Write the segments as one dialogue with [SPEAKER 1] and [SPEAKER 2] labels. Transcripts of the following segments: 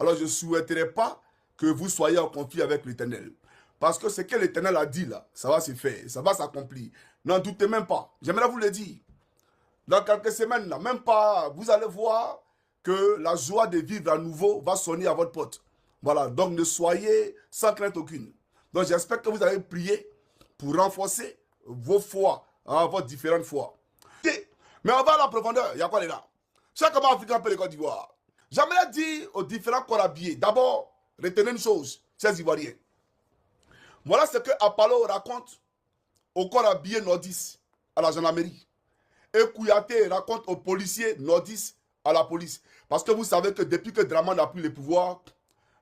[SPEAKER 1] Alors je ne souhaiterais pas que vous soyez en conflit avec l'Éternel. Parce que ce que l'Éternel a dit là, ça va se faire, ça va s'accomplir. N'en doutez même pas. J'aimerais vous le dire. Dans quelques semaines, là, même pas, vous allez voir que la joie de vivre à nouveau va sonner à votre porte. Voilà, donc ne soyez sans crainte aucune. Donc j'espère que vous allez prier pour renforcer vos foi, votre différentes foi. Mais on va à la profondeur, il y a quoi les gars? Chaque homme africain peut les Côte d'Ivoire. J'aimerais dire aux différents corps habillés, d'abord, retenez une chose, chers Ivoiriens. Voilà ce que Apollo raconte au corps habillé nordiste à la gendarmerie. Et Kouyaté raconte aux policiers nordistes à la police. Parce que vous savez que depuis que Draman a pris le pouvoir,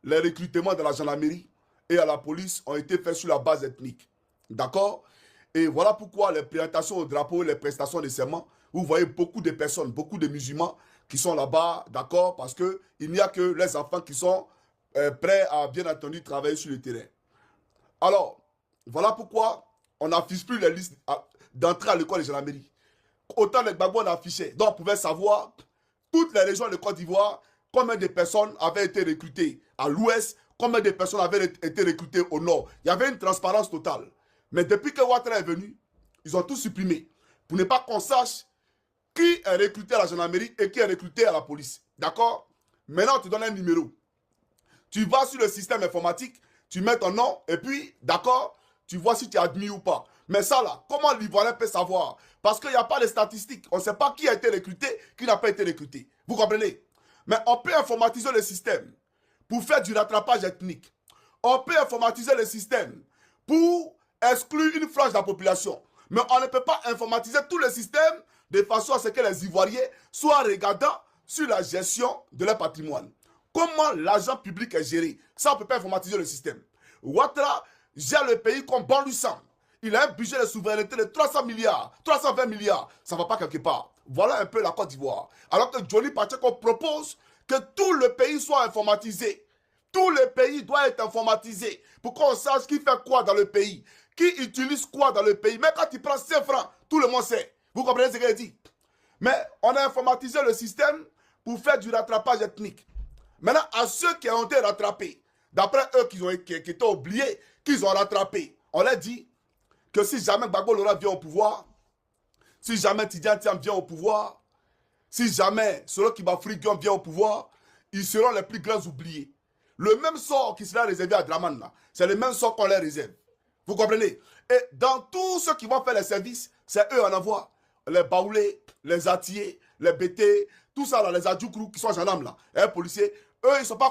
[SPEAKER 1] les recrutements de la gendarmerie et à la police ont été faits sur la base ethnique. D'accord? Et voilà pourquoi les présentations au drapeau, les prestations de serment, vous voyez beaucoup de personnes, beaucoup de musulmans qui sont là-bas, d'accord? Parce qu'il n'y a que les enfants qui sont prêts à, bien entendu, travailler sur le terrain. Alors, voilà pourquoi on n'affiche plus les listes d'entrée à l'école de gendarmerie. Autant les Gbagbo on affichait. Donc, on pouvait savoir toutes les régions de Côte d'Ivoire, combien de personnes avaient été recrutées à l'ouest, combien de personnes avaient été recrutées au nord. Il y avait une transparence totale. Mais depuis que Ouattara est venu, ils ont tout supprimé. Pour ne pas qu'on sache qui est recruté à la gendarmerie et qui est recruté à la police. D'accord? Maintenant, on te donne un numéro. Tu vas sur le système informatique, tu mets ton nom et puis, d'accord, tu vois si tu es admis ou pas. Mais ça là, comment l'Ivoirien peut savoir? Parce qu'il n'y a pas de statistiques. On ne sait pas qui a été recruté, qui n'a pas été recruté. Vous comprenez? Mais on peut informatiser le système pour faire du rattrapage ethnique. On peut informatiser le système pour exclure une frange de la population. Mais on ne peut pas informatiser tout le système de façon à ce que les Ivoiriens soient regardants sur la gestion de leur patrimoine. Comment l'argent public est géré? Ça, on ne peut pas informatiser le système. Ouattara gère le pays comme bon lui semble. Il a un budget de souveraineté de 300 milliards, 320 milliards. Ça ne va pas quelque part. Voilà un peu la Côte d'Ivoire. Alors que Johnny Pacheco propose que tout le pays soit informatisé. Tout le pays doit être informatisé pour qu'on sache qui fait quoi dans le pays, qui utilise quoi dans le pays. Mais quand tu prends 5 francs, tout le monde sait. Vous comprenez ce qu'il dit? Mais on a informatisé le système pour faire du rattrapage ethnique. Maintenant, à ceux qui ont été rattrapés, d'après eux qui étaient oubliés, qu'ils ont rattrapé, on leur dit que si jamais Gbagbo Laurent vient au pouvoir, si jamais Tidiane Thiam vient au pouvoir, si jamais Solo Kiba Frigion vient au pouvoir, ils seront les plus grands oubliés. Le même sort qui sera réservé à Draman, c'est le même sort qu'on leur réserve. Vous comprenez? Et dans tous ceux qui vont faire les services, c'est eux en avoir. Les Baoulés, les Atiers, les BT, tout ça, là, les Adjoukrou qui sont gendarmes, là, les policiers, eux, ils ne sont pas